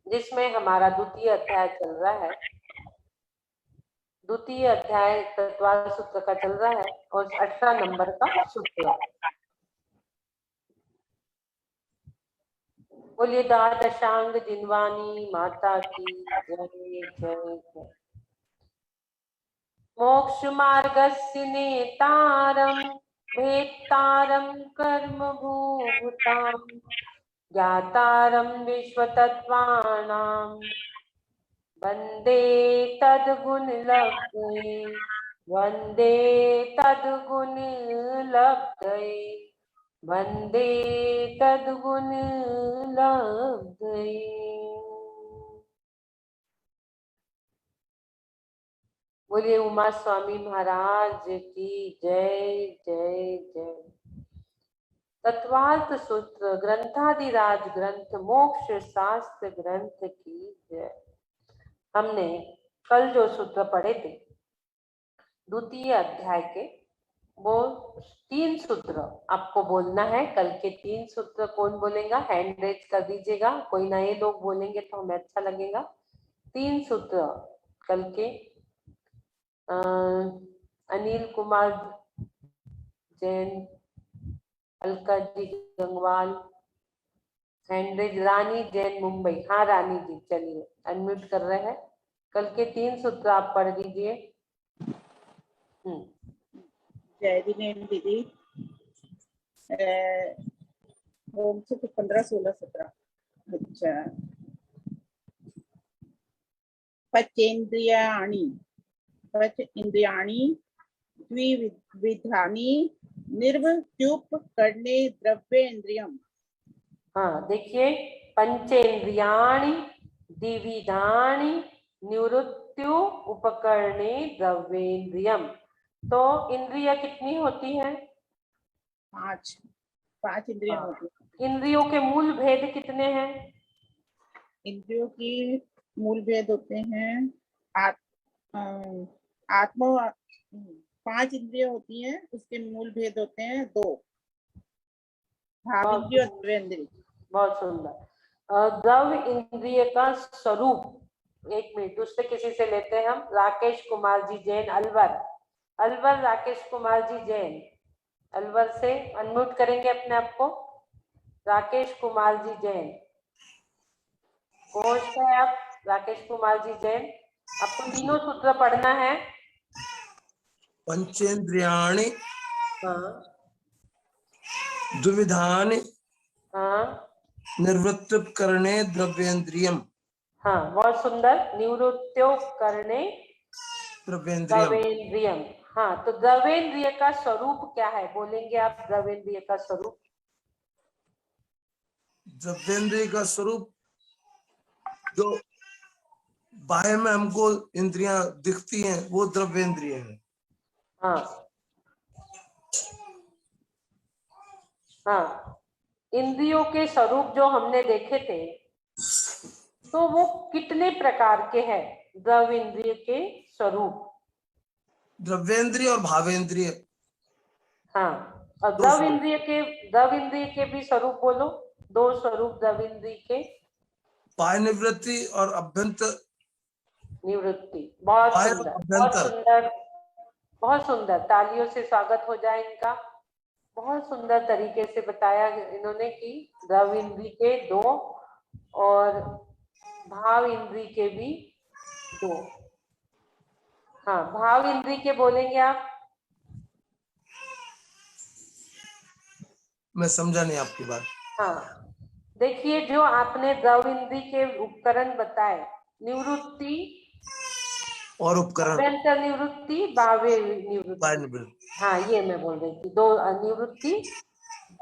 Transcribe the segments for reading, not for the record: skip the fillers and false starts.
जिसमें हमारा द्वितीय अध्याय चल रहा है। द्वितीय अध्याय तत्वार सूत्र का चल रहा है और 18 नंबर का सूत्र। बोलिए द्वादशांग जिनवानी माता की जय जय जय। मोक्ष मार्गस्य नेतारं भेत्तारं कर्म भूभुतां ज्ञातारं विश्वतत्त्वानां वन्दे तद्गुणलब्धये वन्दे तद्गुणलब्धये वन्दे तद्गुणलब्धये। बोलिए उमा स्वामी महाराज की जय जय जय। तत्वार्थ सूत्र ग्रंथादिराज ग्रंथ मोक्ष शास्त्र ग्रंथ की जय। हमने कल जो सूत्र पढ़े थे द्वितीय अध्याय के, वो 3 सूत्र आपको बोलना है। कल के 3 सूत्र कौन बोलेगा? हैंड रेज कर दीजिएगा। कोई नए लोग बोलेंगे तो हमें अच्छा लगेगा। 3 सूत्र कल के अनिल कुमार जैन, अलका जी गंगवाल, हैंड्रेज रानी जैन मुंबई। हाँ रानी जी, चलिए अनम्यूट कर रहे हैं। कल के 3 सूत्र आप पढ़ दीजिए। जय दीदी। ओम से 15, 16, 17। अच्छा। पंच इंद्रियाणि द्विविधानि निर्वृत्युप करणे द्रव्येन्द्रियम। हाँ देखिए, पंचेन्द्रियाणि द्विविधानि निवृत्त्यु उपकरणे द्रव्येन्द्रियम। तो इंद्रिय कितनी होती हैं? 5 इंद्रियां होती हैं। इंद्रियों के मूल भेद कितने हैं? इंद्रियों की मूल भेद होते हैं आत्मा 5 इंद्रियां होती हैं, उसके मूल भेद होते हैं 2, भाव इंद्रिय और द्रव्य इंद्रिय। बहुत सुंदर। द्रव्य इंद्रिय का स्वरूप, एक मिनट दूसरे किसी से लेते हैं हम। राकेश कुमार जी जैन, अलवर राकेश कुमार जी जैन, अलवर से अनम्यूट करेंगे अपने आप को। राकेश कुमार जी जैन, कौन है आप? राकेश कुमार जी जैन, आपको तीनों सूत्र पढ़ना है। पंचेन्द्रियाणि हाँ द्विविधानि हाँ निर्वृत्तुपकरणे द्रव्येन्द्रियम। हाँ बहुत सुंदर। निवृत्त्योपकरणे द्रव्येन्द्रियम। हाँ तो द्रव्येन्द्रिय का स्वरूप क्या है? बोलेंगे आप द्रव्येन्द्रिय का स्वरूप? द्रव्येन्द्रिय का स्वरूप जो बाह्य में हमको इंद्रियां दिखती हैं वो द्रव्येन्द्रिय है। हाँ हाँ, इंद्रियों के स्वरूप जो हमने देखे थे, तो वो कितने प्रकार के हैं? द्रव्येन्द्रिय के स्वरूप द्रव्येन्द्रिय और भावेन्द्रिय। हाँ, और द्रव्येन्द्रिय के भी स्वरूप बोलो। 2 स्वरूप द्रव्येन्द्रिय के। बाह्य निवृत्ति और अभ्यंतर निवृत्ति। बहुत सुंदर, बहुत सुंदर, बहुत सुंदर। तालियों से स्वागत हो जाए इनका। बहुत सुंदर तरीके से बताया इन्होंने कि द्रव्य इंद्रिय के 2 और भाव इंद्रिय के भी 2। हाँ, भाव इंद्रिय के बोलेंगे आप? मैं समझा नहीं आपकी बात। हाँ देखिए, जो आपने द्रव्य इंद्रिय के उपकरण बताए, निवृत्ति और उपकरण, अभ्यंतर निवृत्ति, बाह्य निवृत्ति। हाँ ये मैं बोल रही थी, 2 निवृत्ति,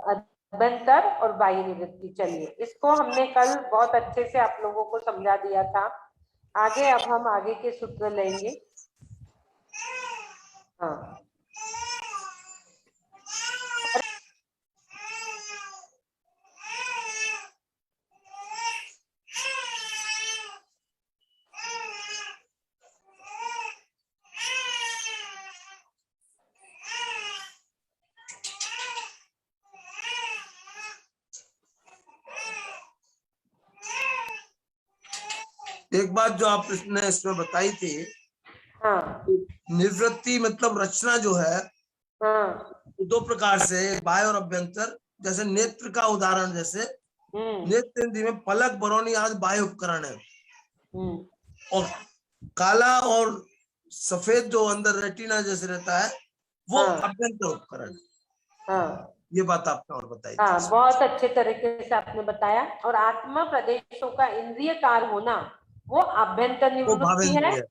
अभ्यंतर और बाह्य निवृत्ति। चलिए, इसको हमने कल बहुत अच्छे से आप लोगों को समझा दिया था। आगे अब हम आगे के सूत्र लेंगे। हाँ एक बात जो आपने इसमें बताई थी, हाँ निवृत्ति मतलब रचना जो है हाँ दो प्रकार से, बाह्य और अभ्यंतर। जैसे नेत्र का उदाहरण, जैसे नेत्र इंद्रिय में पलक, बरौनी आदि बाह्य उपकरण है, और काला और सफेद जो अंदर रेटिना जैसे रहता है वो हाँ अभ्यंतर उपकरण। हाँ ये बात आपने और बताई थी। हाँ, बहुत अच्छे तरीके से आपने बताया। और आत्मा प्रदेशों का इंद्रिय कार होना वो आभ्यंतर वो निवृत्ति है, भावेंद्रिय है।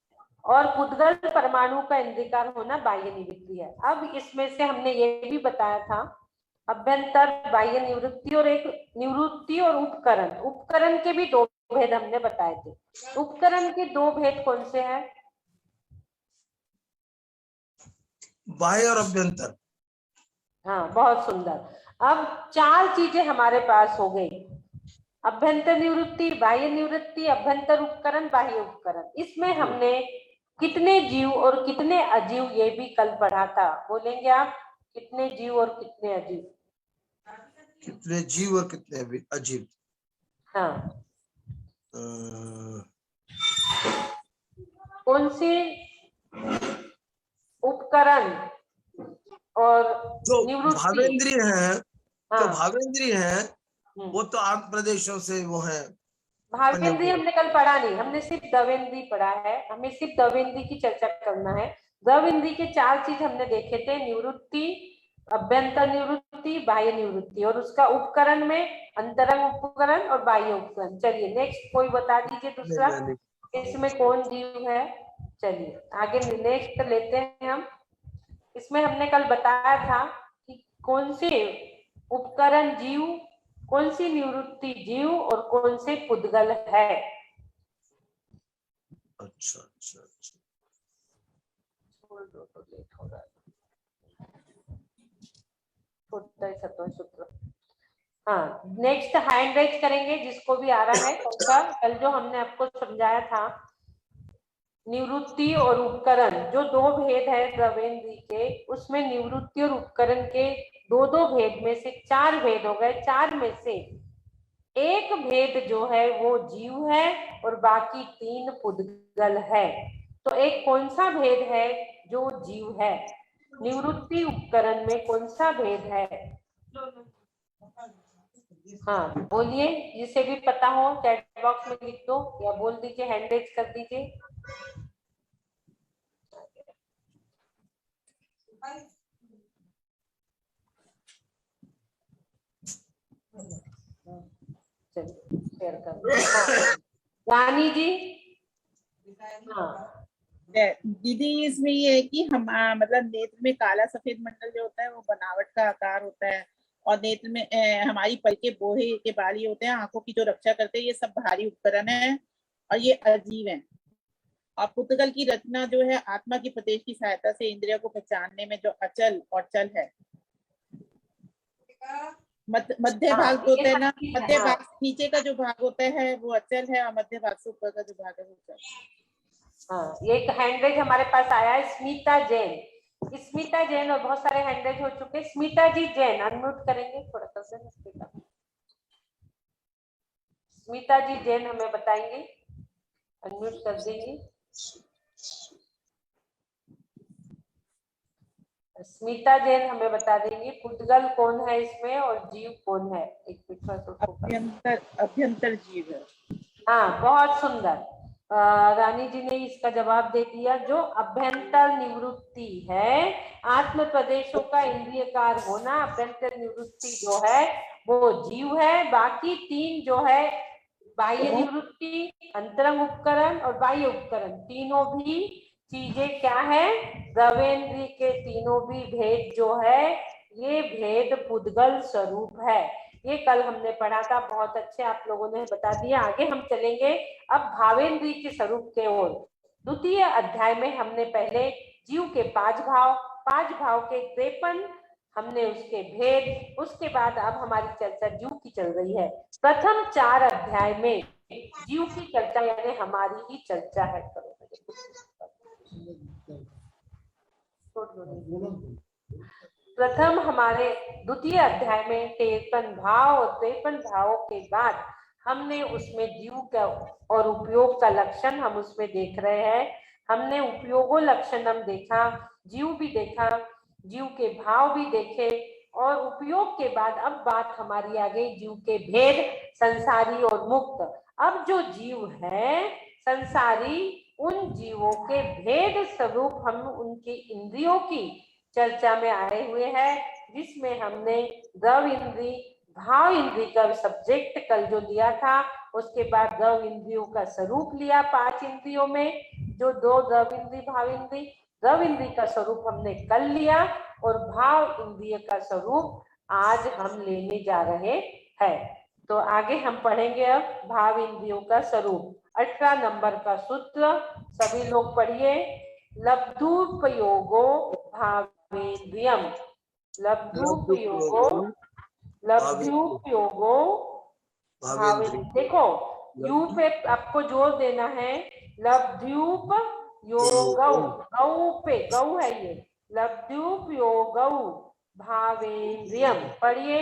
और पुद्गल परमाणु का इंद्रियकार होना बाह्य निवृत्ति है। अब इसमें से हमने ये भी बताया था, अभ्यंतर, बाह्य निवृत्ति, और एक निवृत्ति और उपकरण। उपकरण के भी दो भेद हमने बताए थे। उपकरण के दो भेद कौन से हैं? बाह्य और अभ्यंतर। हाँ, बहुत सुंदर। अब चार चीजें हमारे पास हो गई, अभ्यंतर निवृत्ति, बाह्य निवृत्ति, अभ्यंतर उपकरण, बाह्य उपकरण। इसमें हमने कितने जीव और कितने अजीव ये भी कल पढ़ा था, बोलेंगे आप? कितने जीव और कितने अजीव? कितने जीव और कितने अजीव? हाँ, अ, कौन सी उपकरण और जो निवृत्ति? भावेंद्रिय हैं, जो हाँ, भावेंद्रिय हैं वो तो आठ प्रदेशों से वो है। भावेंद्री हमने कल पढ़ा नहीं, हमने सिर्फ दवेंद्री पढ़ा है। हमें सिर्फ दवेंद्री की चर्चा करना है। दवेंद्री के चार चीज हमने देखे थे, निवृत्ति, अभ्यंतर निवृत्ति, बाह्य निवृत्ति, और उसका उपकरण में अंतरंग उपकरण और बाह्य उपकरण। चलिए नेक्स्ट कोई बता दीजिए दूसरा, इसमें कौन जीव है? चलिए आगे नेक्स्ट लेते हैं हम। इसमें हमने कल बताया था कि कौन से उपकरण जीव, कौन सी निवृत्ति जीव, और कौन से पुद्गल है। अच्छा अच्छा अच्छा, छोड़ दो तो लेट हो रहा है। छोटा ही सत्व सूत्र। हाँ, नेक्स्ट हैंड रेज करेंगे जिसको भी आ रहा है। कल जो हमने आपको समझाया था, निवृत्ति और उपकरण, जो दो भेद है द्रवेंद्री के, उसमें निवृत्ति और उपकरण के दो दो भेद में से चार भेद हो गए। चार में से एक भेद जो है वो जीव है और बाकी तीन पुद्गल है। तो एक कौन सा भेद है जो जीव है? निवृत्ति उपकरण में कौन सा भेद है? हाँ बोलिए, जिसे भी पता हो चैट बॉक्स में लिख दो या बोल दीजिए, हैंड रेज कर दीजिए। चलिए शेयर कर दो। हाँ, रानी जी। हाँ दीदी इसमें ये है कि हम मतलब नेत्र में काला सफेद मंडल जो होता है वो बनावट का आकार होता है, और नेत्र में हमारी पलके बोहे के बाली होते हैं, आंखों की जो रक्षा करते हैं। ये सब बाहरी उपकरण है और ये अजीव है। और पुतगल की रचना जो है आत्मा की प्रदेश की सहायता से इंद्रियों को पहचानने में जो अचल और चल है। मध्य भाग जो होता है ना, मध्य भाग नीचे का जो भाग होता है वो अचल है, और मध्य भाग से ऊपर का जो भाग है वो चल है। हाँ, ये एक हैंडरेज हमारे पास आया है, स्मिता जैन। स्मिता जैन, और बहुत सारे हैंडरेज हो चुके। स्मिता जी जैन अनम्यूट करेंगे थोड़ा सा। स्मिता जी जैन हमें बताएंगे, अनम्यूट कर देंगे। स्मिता जैन हमें बता देंगे पुद्गल कौन है इसमें और जीव कौन है। एक अभ्यंतर जीव है। हाँ, बहुत सुंदर। रानी जी ने इसका जवाब दे दिया। जो अभ्यंतर निवृत्ति है, आत्म प्रदेशों का इंद्रियकार होना, अभ्यंतर निवृत्ति जो है वो जीव है। बाकी तीन जो है, बाह्य निवृत्ति, अंतरंग उपकरण और बाह्य उपकरण, तीनों भी चीजें क्या है? द्रवेंद्री के तीनों भी भेद जो है, ये भेद पुद्गल स्वरूप है। ये कल हमने पढ़ा था, बहुत अच्छे आप लोगों ने बता दिया। आगे हम चलेंगे अब भावेंद्री के स्वरूप के ओर। द्वितीय अध्याय में हमने पहले जीव के पांच भाव के 53 हमने उसके भेद, उसके बाद अब हमारी चर्चा जीव की चल रही है। प्रथम 4 अध्याय में जीव की चर्चा यानी हमारी ही चर्चा है। प्रथम हमारे द्वितीय अध्याय में 53 भाव और 53 भावों के बाद हमने उसमें जीव का और उपयोग का लक्षण हम उसमें देख रहे हैं। हमने उपयोगो लक्षण हम देखा, जीव भी देखा, जीव के भाव भी देखे, और उपयोग के बाद अब बात हमारी आ गई जीव के भेद, संसारी और मुक्त। अब जो जीव है संसारी, उन जीवों के भेद स्वरूप हम उनकी इंद्रियों की चर्चा में आए हुए हैं, जिसमें हमने द्रव इंद्री, भाव इंद्री का सब्जेक्ट कल जो दिया था, उसके बाद द्रव इंद्रियों का स्वरूप लिया 5 इंद्रियों में, जो 2 द्रव इंद्री भाव इंद्री, द्रव इंद्री का स्वरूप हमने कल लिया, और भाव इंद्रिय का स्वरूप आज हम लेने जा रहे हैं। तो आगे हम पढ़ेंगे अब भाव इंद्रियों का स्वरूप। 18 नंबर का सूत्र सभी लोग पढ़िए। लब्धुपयोगो भावेन्द्रियम, लब्धुपयोगो लब्धुपयोगो भावेन्द्रियम। देखो यू पे आपको जोर देना है, लब्ध्युप योगौ, गौ पे गौ है ये, लब्ध्युपयोगौ भावेन्द्रियम। पढ़िए।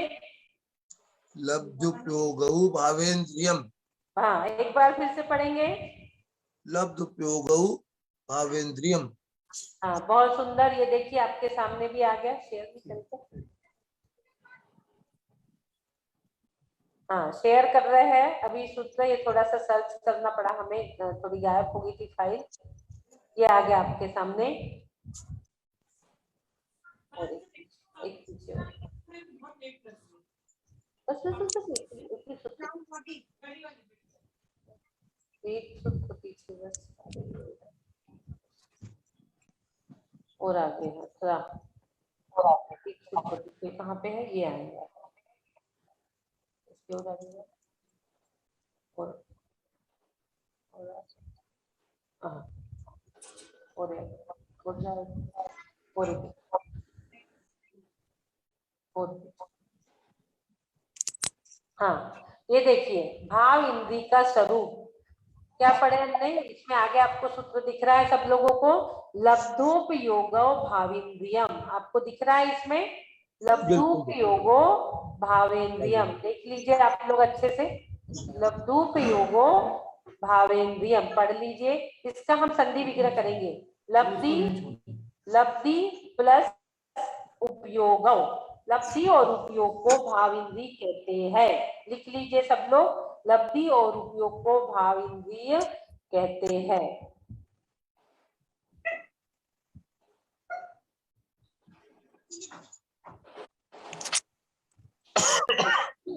लब्धुपयोगौ भावेन्द्रियम। हाँ, एक बार फिर से पढ़ेंगे। लब्धुपयोगौ भावेन्द्रियम। हाँ, बहुत सुंदर। ये देखिए आपके सामने भी आ गया, शेयर भी करके। हाँ, शेयर कर रहे हैं अभी सूत्र। ये थोड़ा सा सर्च करना पड़ा हमें, थोड़ी गायब हो गई थी फाइल। ये आ गया आपके सामने। और एक पीछे बस एक सूत्र पीछे बस, और आगे है थोड़ा, और आगे एक सूत्र पीछे कहाँ पे है, ये आएगा इसके, और आगे और हाँ, और हाँ, ये देखिए भाव इंद्री का स्वरूप क्या पढ़े हमने इसमें। आगे आपको सूत्र दिख रहा है सब लोगों को, लब्धोपयोगो भावेन्द्रियम, आपको दिख रहा है इसमें, लब्धोपयोगो भावेन्द्रियम। देख लीजिए आप लोग अच्छे से, लब्धोपयोगो भावेन्द्रियम पढ़ लीजिए। इसका हम संधि विग्रह करेंगे। लब्धि, लब्धि प्लस उपयोग, लब्धि और उपयोग को भाव इंद्रिय कहते हैं। लिख लीजिए सब लोग, लब्धि और उपयोग को भाव इंद्रिय कहते हैं।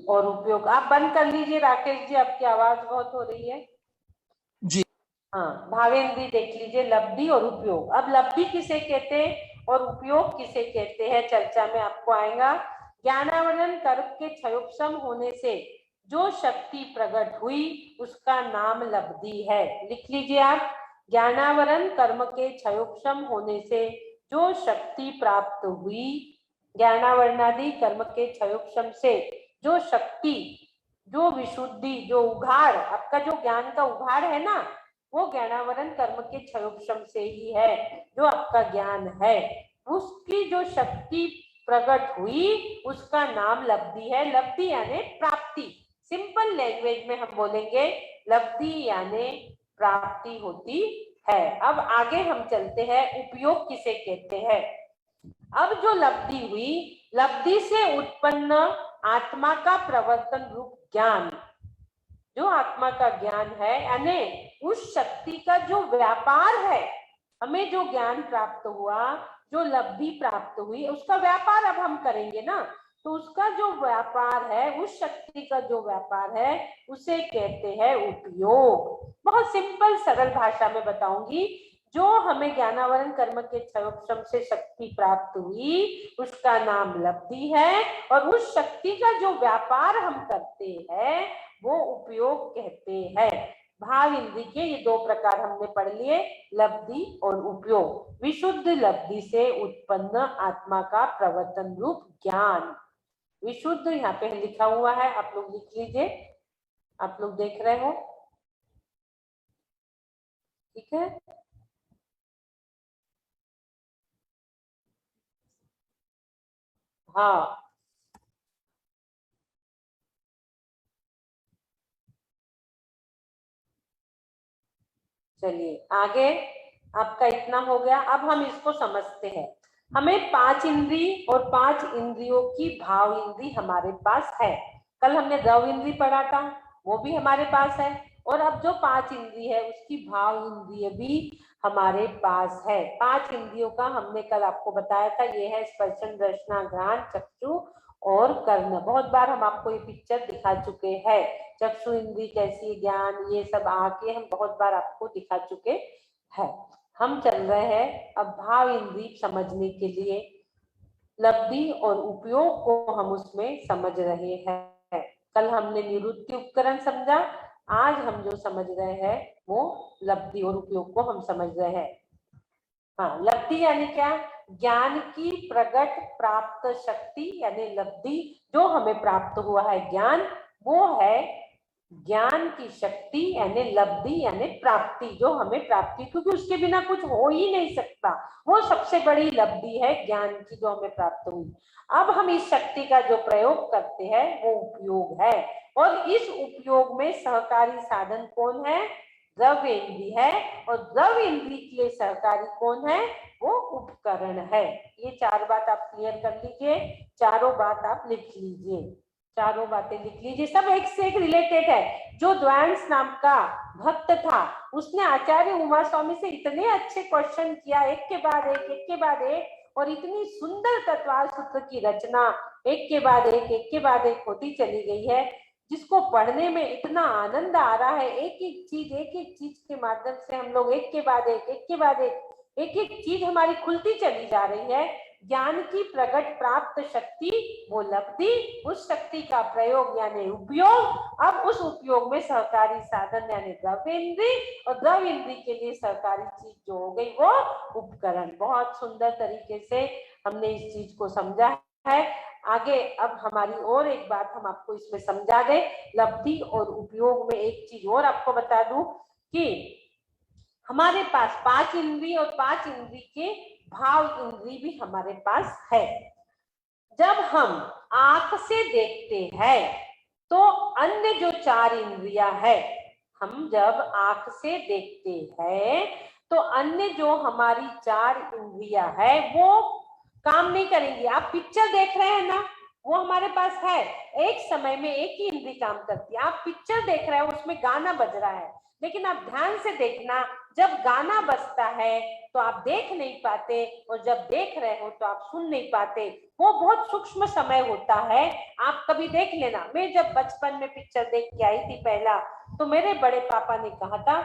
और उपयोग आप बंद कर लीजिए राकेश जी, आपकी आवाज बहुत हो रही है जी। हाँ, भावेंद्री देख लीजिए, लब्धि और उपयोग। अब लब्धि किसे कहते हैं और उपयोग किसे कहते हैं चर्चा में आपको आएगा। ज्ञानावरण कर्म के क्षयोपम होने से जो शक्ति प्रकट हुई उसका नाम लब्धि है। लिख लीजिए आप, ज्ञानावरण कर्म के क्षयोपम होने से जो शक्ति प्राप्त हुई, ज्ञानावरणादि कर्म के क्षयोपम से जो शक्ति, जो विशुद्धि, जो उघाड़, आपका जो ज्ञान का उघाड़ है ना, वो ज्ञानावरण कर्म के क्षयोपम से ही है। जो आपका ज्ञान है उसकी जो शक्ति प्रकट हुई उसका नाम लब्धि है। लब्धि यानी प्राप्ति, सिंपल लैंग्वेज में हम बोलेंगे लब्धि यानी प्राप्ति होती है। अब आगे हम चलते हैं, उपयोग किसे कहते हैं। अब जो लब्धि हुई, लब्धि से उत्पन्न आत्मा का प्रवर्तन रूप ज्ञान, जो आत्मा का ज्ञान है यानी उस शक्ति का जो व्यापार है, हमें जो ज्ञान प्राप्त हुआ, जो लब्धि प्राप्त हुई, उसका व्यापार अब हम करेंगे ना, तो उसका जो व्यापार है, उस शक्ति का जो व्यापार है उसे कहते हैं उपयोग। बहुत सिंपल सरल भाषा में बताऊंगी, जो हमें ज्ञानावरण कर्म के क्षयोपम से शक्ति प्राप्त हुई उसका नाम लब्धि है, और उस शक्ति का जो व्यापार हम करते हैं वो उपयोग कहते हैं। भाव इंद्री के ये 2 प्रकार हमने पढ़ लिए, लब्धि और उपयोग। विशुद्ध लब्धि से उत्पन्न आत्मा का प्रवर्तन रूप ज्ञान, विशुद्ध यहाँ पे लिखा हुआ है, आप लोग लिख लीजिए, आप लोग देख रहे हो, ठीक है। हाँ, चलिए आगे, आपका इतना हो गया। अब हम इसको समझते हैं। हमें 5 इंद्री और 5 इंद्रियों की भाव इंद्री हमारे पास है। कल हमने द्रव इंद्री पढ़ा था, वो भी हमारे पास है। और अब जो 5 इंद्री है उसकी भाव इंद्रिय भी हमारे पास है। 5 इंद्रियों का हमने कल आपको बताया था, ये है स्पर्शन, दर्शना, घ्राण, चक्षु और कर्ण। बहुत बार हम आपको ये पिक्चर दिखा चुके हैं। चक्षु इंद्री कैसी, ज्ञान, ये सब आके हम बहुत बार आपको दिखा चुके हैं। हम चल रहे हैं अब भाव इंद्री समझने के लिए। लब्धि और उपयोग को हम उसमें समझ रहे हैं। कल हमने निवृत्ति उपकरण समझा, आज हम जो समझ रहे हैं वो लब्धि और उपयोग को हम समझ रहे हैं। हाँ, लब्धि यानी क्या? ज्ञान की प्रकट प्राप्त शक्ति यानी लब्धि। जो हमें प्राप्त हुआ है ज्ञान, वो है ज्ञान की शक्ति यानी लब्धि यानी प्राप्ति। जो हमें प्राप्ति, क्योंकि उसके बिना कुछ हो ही नहीं सकता, वो सबसे बड़ी लब्धि है ज्ञान की जो हमें प्राप्त हुई। अब हम इस शक्ति का जो प्रयोग करते हैं वो उपयोग है। और इस उपयोग में सहकारी साधन कौन है? द्रव्य इंद्री है। और द्रव्य इंद्री के लिए सहकारी कौन है? वो उपकरण है। ये 4 बात आप क्लियर कर लीजिए, चारों बात आप लिख लीजिए, चारों बातें लिख लीजिए, सब एक से एक रिलेटेड है। जो द्वैंस नाम का भक्त था, उसने आचार्य उमा स्वामी से इतने अच्छे क्वेश्चन किया, एक के बाद एक, और इतनी सुंदर तत्वार्थ सूत्र की रचना एक के बाद एक होती चली गई है, जिसको पढ़ने में इतना आनंद आ रहा है। एक एक चीज के माध्यम से हम लोग एक के बाद एक चीज हमारी खुलती चली जा रही है। ज्ञान की प्रकट प्राप्त शक्ति वो लब्धि, उस शक्ति का प्रयोग यानी उपयोग। अब उस उपयोग में सहकारी साधन यानी द्रव्य इंद्री, और द्रव्य इंद्री के लिए सहकारी चीज जो हो गई वो उपकरण। बहुत सुंदर तरीके से हमने इस चीज को समझा है। आगे अब हमारी और एक बात हम आपको इसमें समझा दें, लब्धि और उपयोग में एक चीज और आपको बता दूं कि हमारे पास 5 इंद्री और 5 इंद्री के भाव इंद्री भी हमारे पास है। जब हम आंख से देखते हैं तो अन्य जो 4 इंद्रियां है, हम जब आंख से देखते हैं तो अन्य जो हमारी 4 इंद्रियां है वो काम नहीं करेंगी। आप पिक्चर देख रहे हैं ना, वो हमारे पास है। एक समय में एक ही इंद्री काम करती है। आप पिक्चर देख रहे हो, उसमें गाना बज रहा है, लेकिन आप ध्यान से देखना, जब गाना बजता है तो आप देख नहीं पाते, और जब देख रहे हो तो आप सुन नहीं पाते। वो बहुत सूक्ष्म समय होता है। आप कभी देख लेना, मैं जब बचपन में पिक्चर देख के आई थी पहला, तो मेरे बड़े पापा ने कहा था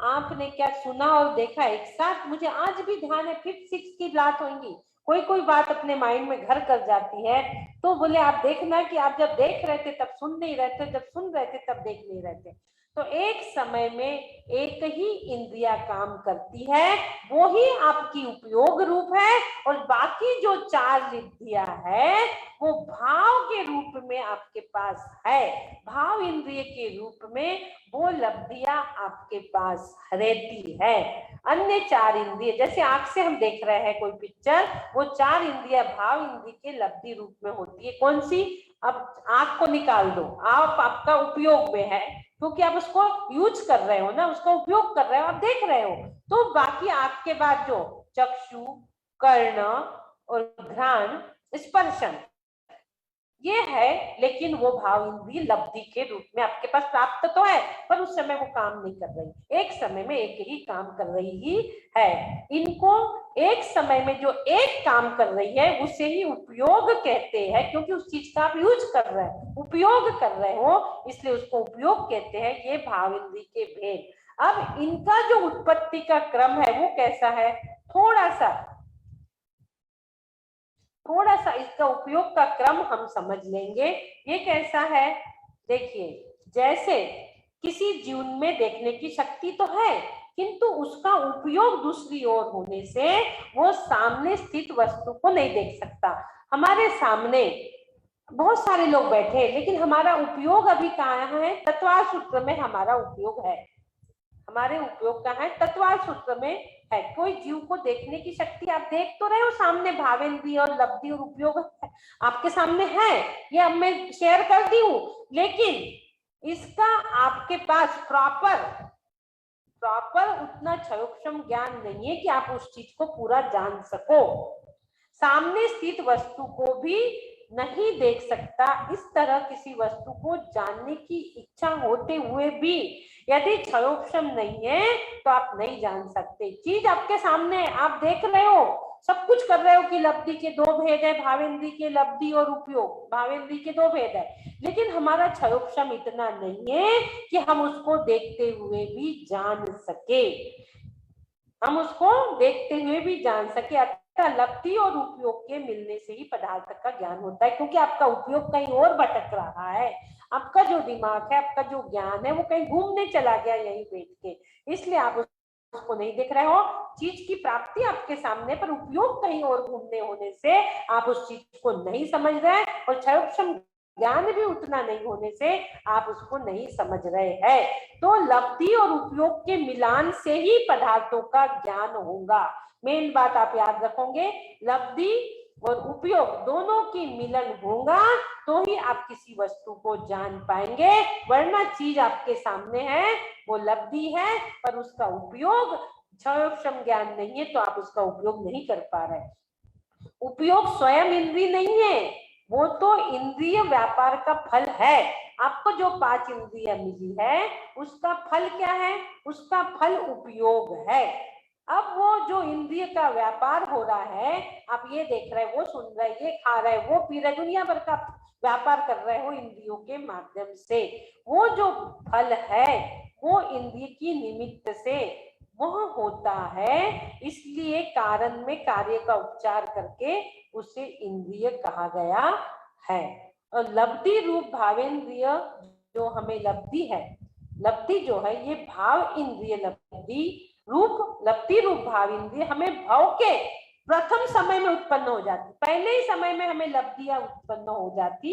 आपने क्या सुना और देखा एक साथ? मुझे आज भी ध्यान है, 5th 6th की बात होंगी, कोई बात अपने माइंड में घर कर जाती है। तो बोले आप देखना कि आप जब देख रहे थे तब सुन नहीं रहे थे, जब सुन रहे थे तब देख नहीं रहे थे। तो एक समय में एक ही इंद्रिया काम करती है, वो ही आपकी उपयोग रूप है। और बाकी जो 4 इंद्रियां है वो भाव के रूप में आपके पास है। भाव इंद्रिय के रूप में वो लब्धियां आपके पास रहती है। अन्य 4 इंद्रिय, जैसे आंख से हम देख रहे हैं कोई पिक्चर, वो 4 इंद्रियां भाव इंद्रिय के लब्धि रूप में होती है। कौन सी? अब आंख को निकाल दो, आप आपका उपयोग में है, क्योंकि आप उसको यूज कर रहे हो ना, उसका उपयोग कर रहे हो, आप देख रहे हो। तो बाकी आंख के बाद जो चक्षु, कर्ण और घ्राण, स्पर्शन, ये है। लेकिन वो भाव इंद्रिय लब्धि के रूप में आपके पास प्राप्त तो है, पर उस समय वो काम नहीं कर रही। एक समय में एक ही काम कर रही ही है। इनको एक समय में जो एक काम कर रही है उसे ही उपयोग कहते हैं, क्योंकि उस चीज का आप यूज कर रहे हैं, उपयोग कर रहे हो, इसलिए उसको उपयोग कहते हैं। ये भाव इंद्रिय के भेद। अब इनका जो उत्पत्ति का क्रम है वो कैसा है? थोड़ा सा इसका उपयोग का क्रम हम समझ लेंगे। ये कैसा है? देखिए, जैसे किसी जीव में देखने की शक्ति तो है, किंतु उसका उपयोग दूसरी ओर होने से वो सामने स्थित वस्तु को नहीं देख सकता। हमारे सामने बहुत सारे लोग बैठे, लेकिन हमारा उपयोग अभी कहाँ है? तत्वार्थ सूत्र में हमारा उपयोग है। हमारे उपयोग कहाँ है? तत्वार्थ सूत्र में है। कोई जीव को देखने की शक्ति आप देख तो रहे हो, सामने भावेंद्रिय और लब्धि और उपयोग आपके सामने है, ये अब मैं शेयर कर दी हूँ, लेकिन इसका आपके पास प्रॉपर प्रॉपर उतना क्षयोक्षम ज्ञान नहीं है कि आप उस चीज को पूरा जान सको। सामने स्थित वस्तु को भी नहीं देख सकता, इस तरह किसी वस्तु को जानने की इच्छा होते हुए भी यदि क्षयोक्षम नहीं है तो आप नहीं जान सकते। चीज आपके सामने है, आप देख रहे हो, सब कुछ कर रहे हो कि लब्धि के दो भेद है, भावेंद्री के लब्धि और उपयोग, भावेंद्री के दो भेद है, लेकिन हमारा क्षयोक्षम इतना नहीं है कि हम उसको देखते हुए भी जान सके, हम उसको देखते हुए भी जान सके। लब्धि और उपयोग के मिलने से ही पदार्थ का ज्ञान होता है, क्योंकि आपका उपयोग कहीं और भटक रहा है, आपका जो दिमाग है, आपका जो ज्ञान है वो कहीं घूमने चला गया यहीं बैठ के, इसलिए आप उसको नहीं देख रहे हो। चीज की प्राप्ति आपके सामने पर उपयोग कहीं और घूमने होने से आप उस चीज को नहीं समझ रहे, और क्षयोक्षम ज्ञान भी उतना नहीं होने से आप उसको नहीं समझ रहे हैं। तो लब्धि और उपयोग के मिलान से ही पदार्थों का ज्ञान होगा। मेन बात आप याद रखोगे, लब्धि और उपयोग दोनों की मिलन होगा तो ही आप किसी वस्तु को जान पाएंगे, वरना चीज आपके सामने है, वो लब्धि है पर उसका उपयोग क्षयोक्षम ज्ञान नहीं है तो आप उसका उपयोग नहीं कर पा रहे। उपयोग स्वयं इंद्रिय नहीं है, वो तो इंद्रिय व्यापार का फल है। आपको जो 5 इंद्रिय मिली है उसका फल क्या है, उसका फल उपयोग है। अब वो जो इंद्रिय का व्यापार हो रहा है, आप ये देख रहे, वो सुन रहे, ये खा रहे, वो पी रहे, दुनिया भर का व्यापार कर रहे हो इंद्रियों के माध्यम से, वो जो फल है वो इंद्रिय की निमित्त से वह होता है, इसलिए कारण में कार्य का उपचार करके उसे इंद्रिय कहा गया है। और लब्धि रूप भावेंद्रिय जो हमें लब्धि है, लब्धि जो है ये भाव इंद्रिय लब्धि रूप, लब्धि रूप भाव इंद्रिय हमें भाव के प्रथम समय में उत्पन्न हो जाती, पहले ही समय में हमें लब्धियां उत्पन्न हो जाती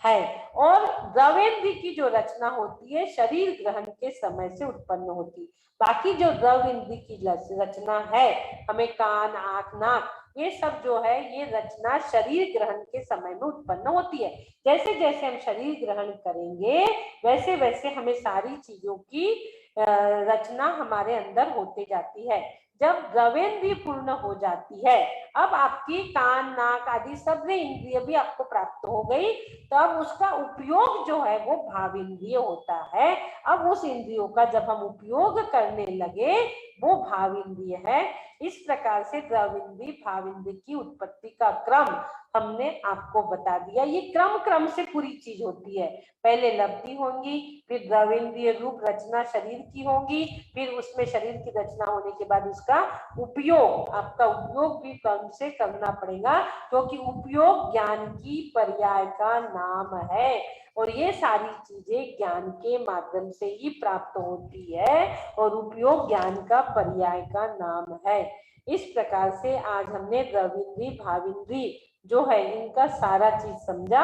है। और द्रवेंद्रिय की जो रचना होती है शरीर ग्रहण के समय से उत्पन्न होती, बाकी जो द्रव इंद्रिय की रचना है, हमें कान, आंख, नाक, ये सब जो है ये रचना शरीर ग्रहण के समय में उत्पन्न होती है। जैसे जैसे हम शरीर ग्रहण करेंगे वैसे वैसे हमें सारी चीजों की रचना हमारे अंदर होते जाती है। जब द्रवेंद्रिय पूर्ण हो जाती है, अब आपकी कान, नाक आदि सब इंद्रिय भी आपको प्राप्त हो गई, तब उसका उपयोग जो है वो भावेंद्रिय होता है। अब उस इंद्रियों का जब हम उपयोग करने लगे वो भावेंद्रिय है। इस प्रकार से द्रवेंद्रिय भावेंद्रिय की उत्पत्ति का क्रम हमने आपको बता दिया। ये क्रम क्रम से पूरी चीज होती है, पहले लब्धि होंगी, फिर द्रवेंद्रिय रूप रचना शरीर की होगी, फिर उसमें शरीर की रचना होने के बाद उसका उपयोग, आपका उपयोग भी कर्म से करना पड़ेगा, क्योंकि उपयोग ज्ञान की पर्याय का नाम है, और ये सारी चीजें ज्ञान के माध्यम से ही प्राप्त होती है, और उपयोग ज्ञान का पर्याय का नाम है। इस प्रकार से आज हमने द्रविंद्री भाविंद्री जो है इनका सारा चीज समझा।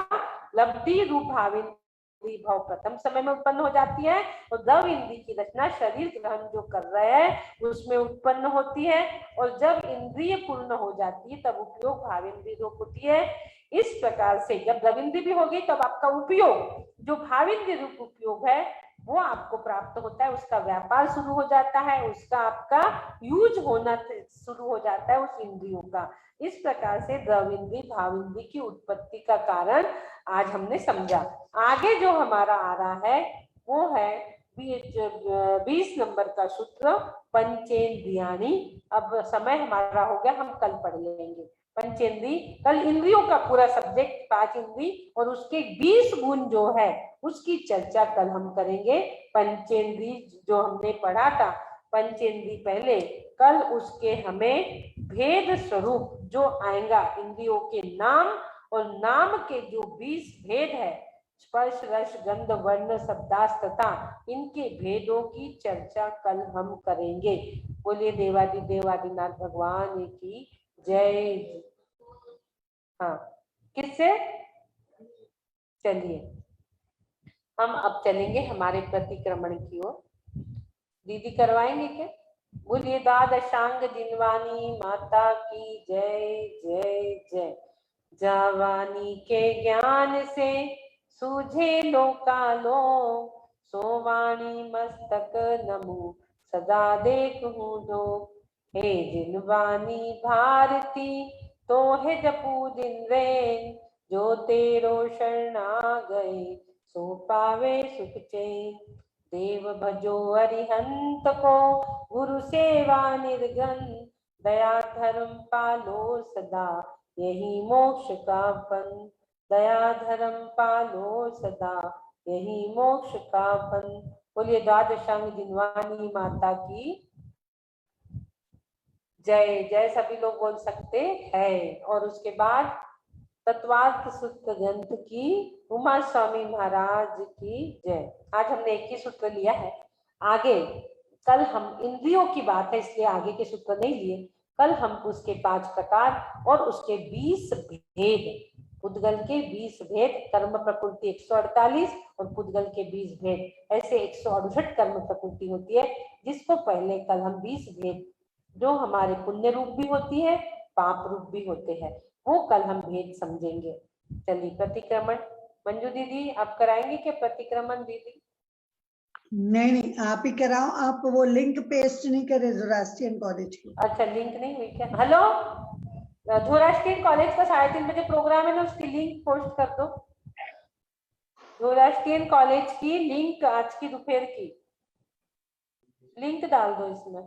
लब्धि रूप भाविंद्री भाव प्रथम समय में उत्पन्न हो जाती है, और द्रव इंद्री की रचना शरीर ग्रहण जो कर रहे हैं उसमें उत्पन्न होती है, और जब इंद्रिय पूर्ण हो जाती है तब उपयोग भाविंद्री रूप होती है। इस प्रकार से जब द्रविंद्री भी होगी तब आपका उपयोग जो भाविंद्री रूप उपयोग है वो आपको प्राप्त होता है, उसका व्यापार शुरू हो जाता है, उसका आपका यूज होना शुरू हो जाता है उस इंद्रियों का। इस प्रकार से द्रविंद्री भाविंद्री की उत्पत्ति का कारण आज हमने समझा। आगे जो हमारा आ रहा है वो है 20 नंबर का सूत्र पंचेंद्रियाणि। अब समय हमारा हो गया, हम कल पढ़ लेंगे पंचेंद्री। कल इंद्रियों का पूरा सब्जेक्ट 5 इंद्री और उसके 20 गुण जो है उसकी चर्चा कल हम करेंगे। पंचेंद्री जो हमने पढ़ा था, पंचेंद्री पहले, कल उसके हमें भेद स्वरूप जो आएगा, इंद्रियों के नाम और नाम के जो 20 भेद है, स्पर्श, रस, गंध, वर्ण, शब्दार्थ तथा इनके भेदों की चर्चा कल हम करेंगे। बोलिए देवादिदेव आदिनाथ भगवान की जय। हाँ, किससे? चलिए हम अब चलेंगे हमारे प्रतिक्रमण की ओर। दीदी करवाएंगे क्या? बोलिए द्वादशांग जिनवानी माता की जय जय जय। जावानी के ज्ञान से सूझे लोकालो, सोवाणी मस्तक नमो सदा देखूं जो। हे जिनवानी भारती तो है जपू दिन रैन, जो तेरो शरणा गए सो पावे सुख चैन। देव भजो अरिहंत को गुरु सेवा निर्गन, दया धर्म पालो सदा यही मोक्ष का फल। दया धर्म पालो सदा यही मोक्ष का फल। बोलिए द्वादशांग जिनवानी माता की जय जय। सभी लोग बोल सकते हैं। और उसके बाद तत्वार्थ सूत्र ग्रंथ की उमा स्वामी महाराज की जय। आज हमने एक ही सूत्र लिया है। आगे कल हम इंद्रियों की बात है इसलिए आगे के सूत्र नहीं लिए। कल हम उसके 5 प्रकार और उसके 20 भेद, पुद्गल के 20 भेद, कर्म प्रकृति 148 और पुद्गल के 20 भेद, ऐसे 168 कर्म प्रकृति होती है, जिसको पहले कल हम 20 भेद जो हमारे पुण्य रूप भी होती है, पाप रूप भी होते हैं, वो कल हम भेद समझेंगे। चलिए प्रतिक्रमण, मंजू दीदी आप कराएंगे क्या प्रतिक्रमण दीदी? नहीं आप ही कराओ। आप वो लिंक पेस्ट नहीं करे ज़ोरास्ट्रियन कॉलेज की? अच्छा लिंक नहीं हुई क्या? हेलो ज़ोरास्ट्रियन कॉलेज का 3:30 बजे प्रोग्राम है ना, उसकी लिंक पोस्ट कर दो। ज़ोरास्ट्रियन कॉलेज की लिंक आज की दोपहर की लिंक डाल दो इसमें।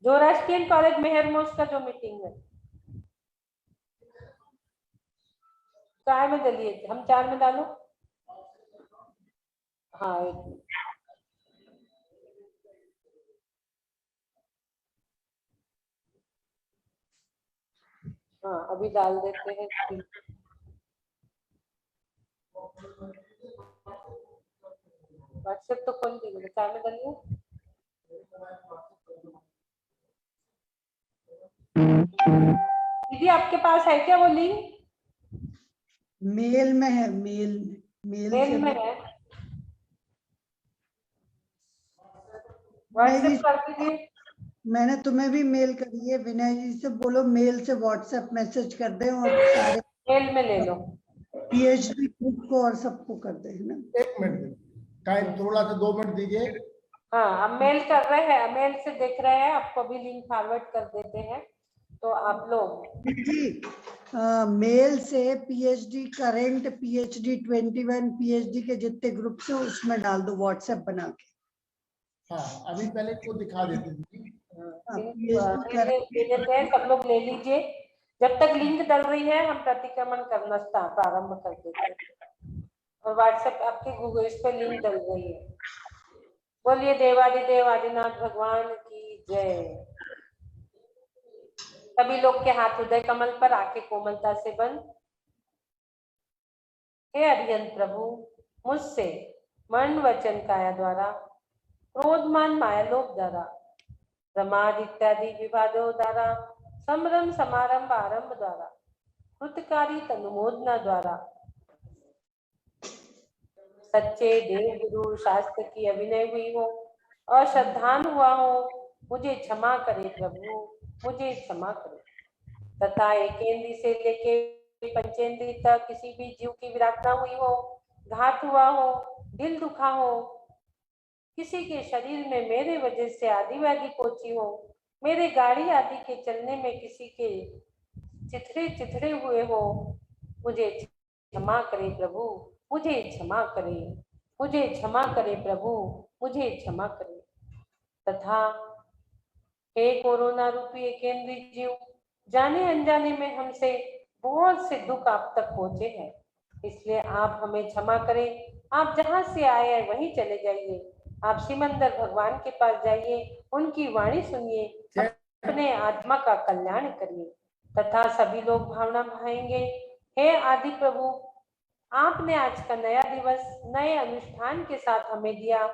ज़ोरास्ट्रियन कॉलेज मेहरमोस का जो मीटिंग है, काय में डालिए, हम 4 में डालो। हाँ एक मिनट, हाँ अभी डाल देते हैं। व्हाट्सएप तो खोल दीजिए, 4 में डालिए। दीदी आपके पास है क्या वो लिंक? मेल में है, मेल मेल में है, व्हाट्सएप कर दीजिए। मैंने तुम्हें भी मेल करी है। विनय जी से बोलो मेल से व्हाट्सएप मैसेज कर दे और सारे मेल में ले लो, पीएचडी ग्रुप को और सबको कर दे, है ना। 1 मिनट टाइम, थोड़ा सा 2 मिनट दीजिए। हाँ हम मेल कर रहे हैं, मेल से देख रहे हैं, आपको भी लिंक फॉरवर्ड कर देते हैं तो आप लोग जी मेल से पीएचडी करेंट, पीएचडी 21, पीएचडी के जितने ग्रुप से उसमें डाल दो व्हाट्सएप बना के। हाँ अभी पहले को दिखा देते दीदी। सब लोग ले लीजिए। जब तक लिंक डल रही है हम प्रतिक्रमण करना प्रारंभ कर देते हैं। और व्हाट्सएप आपके गूगल इस पे लिंक डल रही है। बोलिए देवादिदेव आदिनाथ भगवान की जय। सभी लोग के हाथ हृदय कमल पर, आंखें कोमलता से बंद। हे अरिहंत प्रभु, मुझसे मन वचन काया द्वारा, क्रोधमान मायालोभ द्वारा, प्रमाद इत्यादि विवादों द्वारा, संभ्रम समारंभ आरंभ द्वारा, कृतकारी तनुमोदना द्वारा, सच्चे देव गुरु शास्त्र की अभिनय हुई हो, अश्रद्धान हुआ हो, मुझे क्षमा करे प्रभु, मुझे क्षमा करे। तथा एकेंद्री से लेके पंचेंद्री तक किसी भी जीव की विराटना हुई हो, घात हुआ हो, दिल दुखा हो, किसी के शरीर में मेरे वजह से आदि व्याधि पहुंची हो, मेरे गाड़ी आदि के चलने में किसी के चिथड़े हुए हो, मुझे क्षमा करे प्रभु, मुझे क्षमा करे, मुझे क्षमा करे प्रभु, मुझे क्षमा करे। तथा हे कोरोना रूपी एकेंद्री जीव, जाने अनजाने में हमसे बहुत से दुख आप तक पहुंचे हैं, इसलिए आप हमें क्षमा करें। आप जहां से आए हैं वहीं चले जाइए। आप सिमंदर भगवान के पास जाइए, उनकी वाणी सुनिए, अपने आत्मा का कल्याण करिए। तथा सभी लोग भावना भाएंगे, हे आदि प्रभु, आपने आज का नया दिवस नए अनुष्ठान के साथ हमें दिया,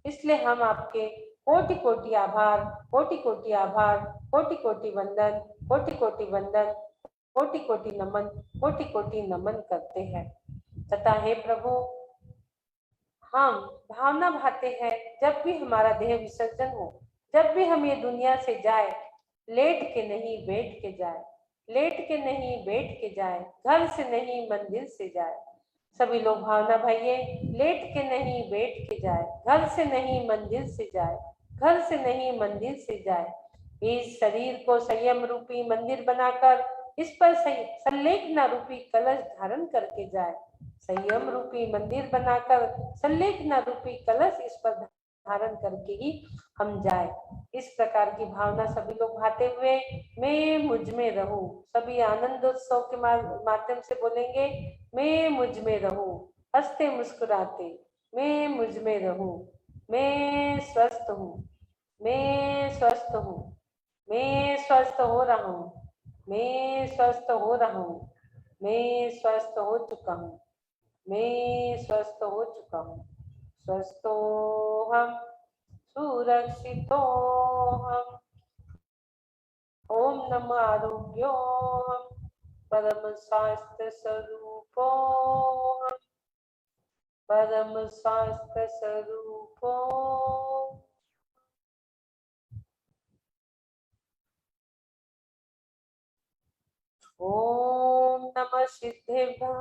इसलिए हम आपके कोटि कोटि आभार, कोटि कोटि आभार, कोटि कोटि वंदन, कोटि कोटि वंदन, कोटि कोटि नमन, कोटि कोटि नमन करते हैं। तथा हे प्रभु, हम भावना भाते हैं जब भी हमारा देह विसर्जन हो, जब भी हम ये दुनिया से जाए, लेट के नहीं बैठ के जाए, लेट के नहीं बैठ के जाए, घर से नहीं मंदिर से जाए। सभी लोग भावना भाइये, लेट के नहीं बैठ के जाए, घर से नहीं मंदिर से जाए, घर से नहीं मंदिर से जाए। इस शरीर को संयम रूपी मंदिर बनाकर इस पर संलेखना रूपी कलश धारण करके जाए। संयम रूपी मंदिर बनाकर संलेखना रूपी कलश इस पर धारण करके ही हम जाए। इस प्रकार की भावना सभी लोग भाते हुए मैं मुझ में रहूं। सभी आनंदोत्सव के माध्यम से बोलेंगे मैं मुझ में रहूं, हंसते मुस्कुराते मैं मुझ में रहूं। मैं स्वस्थ हूँ, मैं स्वस्थ हूँ, मैं स्वस्थ हो रहा हूँ, मैं स्वस्थ हो रहा हूँ, मैं स्वस्थ हो चुका हूँ, मैं स्वस्थ हो चुका हूँ। स्वस्थो हम सुरक्षितो हम। ओम नमः आरोग्यो हम परम स्वास्थ्य स्वरूपो हम, परम स्वास्थ्य स्वरूपो। ओम नमः सिद्धेभ्यः,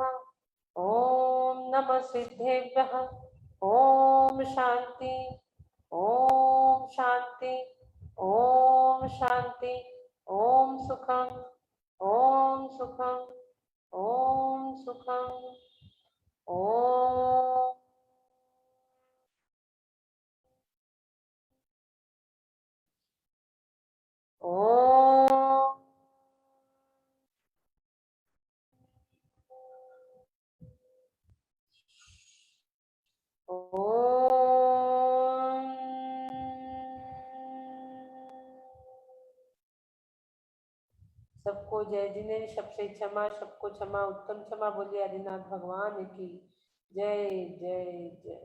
ओम नमः सिद्धेभ्यः। ओम शांति, ओम शांति, ओम शांति, ओम सुखम, ओम सुखम, ओम सुखम, ओम। ओम सबको जय जिनेन्द्र, सबसे क्षमा, सबको क्षमा, उत्तम क्षमा। बोलिए आदिनाथ भगवान की जय जय जय।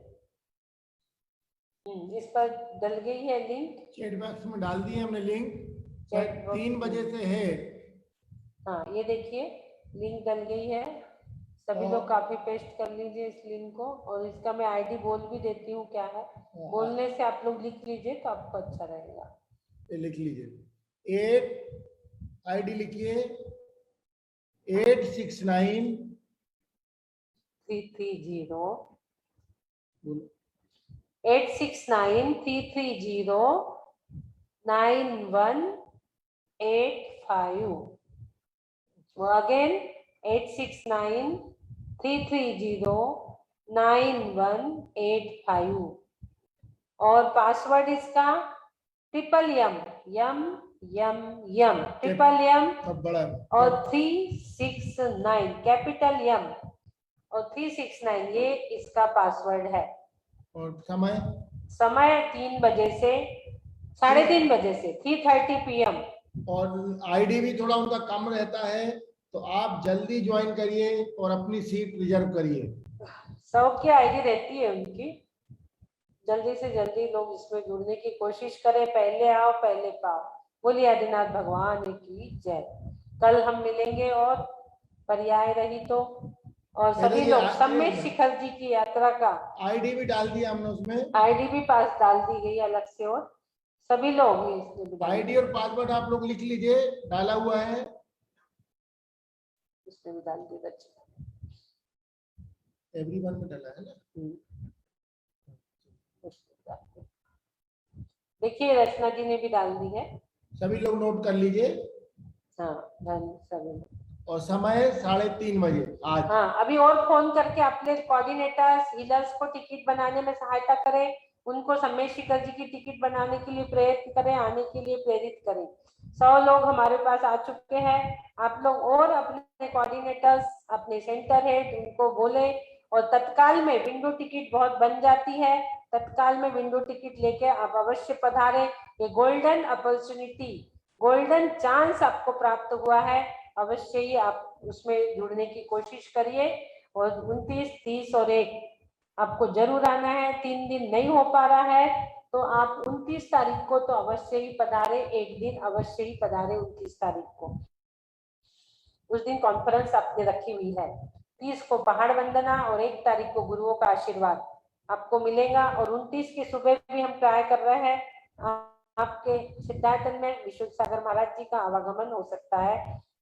इस पर डल गई है लिंक, चैट बॉक्स में डाल दिए हमने लिंक, चैट शायद बॉक्स 3 बजे से है। हाँ ये देखिए लिंक डल गई है। सभी लोग कॉपी पेस्ट कर लीजिए इस लिंक को, और इसका मैं आईडी बोल भी देती हूँ क्या है। बोलने से आप लोग लिख लीजिए तो आपको अच्छा रहेगा। लिख लीजिए, 8 आईडी लिखिए 869 330 बोलो 869-330-9185। अगेन 869-330-9185। और पासवर्ड इसका ट्रिपल यम यम यम यम ट्रिपल यम सब बड़ा और 369 कैपिटल यम और 369 ये इसका पासवर्ड है। और समय 3 बजे से 3:30 बजे से 3:30 PM। और आईडी भी थोड़ा उनका कम रहता है, तो आप जल्दी ज्वाइन करिए और अपनी सीट रिजर्व करिए। 100 की आईडी रहती है उनकी। जल्दी से जल्दी लोग इसमें जुड़ने की कोशिश करें। पहले आओ पहले पाओ। बोलिए आदिनाथ भगवान की जय। कल हम मिलेंगे और पर्याय रही तो, और सभी लोग सम्मेद शिखर जी की यात्रा का आईडी भी डाल दिया हमने, उसमें आईडी भी पास डाल दी गई अलग से, और सभी लोग आईडी और पासवर्ड आप लोग लिख लीजिए, डाला हुआ है इसमें भी डाल दी बच्चे। एवरीवन में डाला है ना। देखिए रचना जी ने भी डाल दी है। सभी लोग नोट कर लीजिए। हाँ सभी। और समय 3:30 बजे आज। हाँ अभी और फोन करके अपने कोऑर्डिनेटर्स हीलर्स को टिकट बनाने में सहायता करें। उनको सम्मेद शिखर जी की टिकट बनाने के लिए प्रयत्न करें, आने के लिए प्रेरित करें। 100 लोग हमारे पास आ चुके हैं। आप लोग और अपने कोऑर्डिनेटर्स, अपने सेंटर हेड उनको बोले, और तत्काल में विंडो टिकट बहुत बन जाती है। तत्काल में विंडो टिकट लेके आप अवश्य पधारे। ये गोल्डन अपॉर्चुनिटी, गोल्डन चांस आपको प्राप्त हुआ है। अवश्य ही आप उसमें जुड़ने की कोशिश करिए। और 29, 30 और 1 आपको जरूर आना है। 3 दिन नहीं हो पा रहा है तो आप 29 तारीख को तो अवश्य ही पधारे। एक दिन अवश्य ही पधारे 29 तारीख को। उस दिन कॉन्फ्रेंस आपने रखी हुई है। 30 को पहाड़ वंदना और 1 तारीख को गुरुओं का आशीर्वाद आपको मिलेगा। और 29 की सुबह भी हम ट्राई कर रहे हैं आपके सिद्धार्थन में विशुद्ध सागर महाराज जी का आवागमन हो सकता है।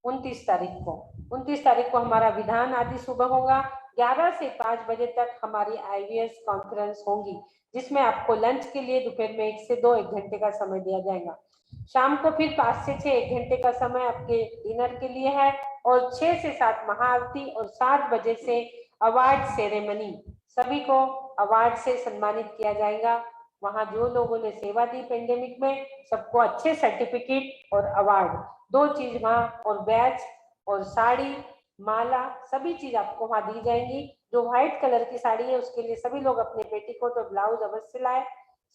29 तारीख को हमारा विधान आदि सुबह होगा। 11 से 5 बजे तक हमारी IVS कॉन्फ्रेंस होगी, जिसमें आपको लंच के लिए दोपहर में 1 से 2 1 घंटे का समय दिया जाएगा। शाम को फिर 5 से 6 1 घंटे का समय आपके डिनर के लिए है, और 6 से 7 महाआरती, और 7 बजे से अवार्ड सेरेमनी। सभी को अवार्ड से सम्मानित किया जाएगा। वहां जो लोगों ने सेवा दी पेंडेमिक में, सबको अच्छे सर्टिफिकेट और अवार्ड, 2 चीज वहां, और बैच और साड़ी माला सभी चीज आपको वहां दी जाएंगी। जो व्हाइट कलर की साड़ी है उसके लिए सभी लोग अपने पेटीकोट और ब्लाउज अवश्य लाए।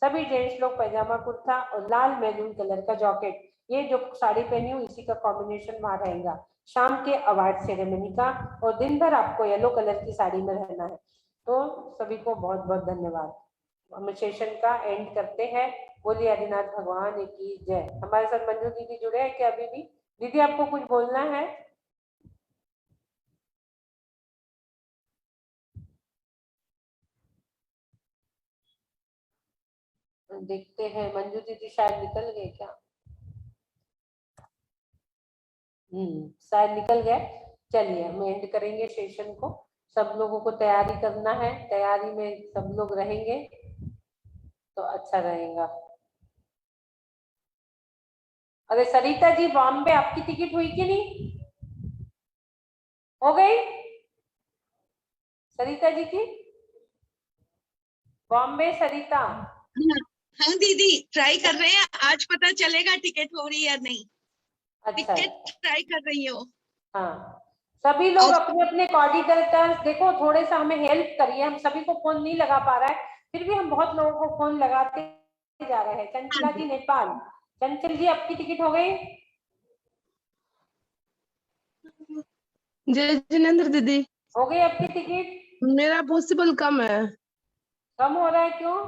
सभी जेंट्स लोग पैजामा कुर्ता और लाल मैरून कलर का जैकेट, ये जो साड़ी पहनी हूँ इसी का कॉम्बिनेशन वहां रहेगा शाम के अवार्ड सेरेमनी का, और दिन भर आपको येलो कलर की साड़ी में रहना है। तो सभी को बहुत बहुत धन्यवाद। हम सेशन का एंड करते हैं। बोलिए आदिनाथ भगवान की जय। हमारे साथ मंजू दीदी जुड़े हैं क्या अभी भी? दीदी आपको कुछ बोलना है? देखते हैं, मंजू दीदी शायद निकल गए क्या? शायद निकल गए। चलिए हम एंड करेंगे सेशन को। सब लोगों को तैयारी करना है, तैयारी में सब लोग रहेंगे तो अच्छा रहेगा। अरे सरिता जी, बॉम्बे आपकी टिकट हुई कि नहीं? हो गई सरिता जी की? बॉम्बे सरिता? हाँ दीदी, ट्राई कर रहे हैं, आज पता चलेगा टिकट हो रही है या नहीं। अच्छा, टिकट ट्राई कर रही हो। हाँ सभी लोग अपने अपने कोऑर्डिनेटर्स देखो, थोड़े सा हमें हेल्प करिए। हम सभी को फोन नहीं लगा पा रहा है, फिर भी हम बहुत लोगों को फोन लगाते जा रहे हैं। चंचला जी नेपाल, चंचल जी आपकी टिकट हो गई? जय जिनेन्द्र दीदी, हो गई आपकी टिकट? मेरा पॉसिबल कम है। कम हो रहा है क्यों?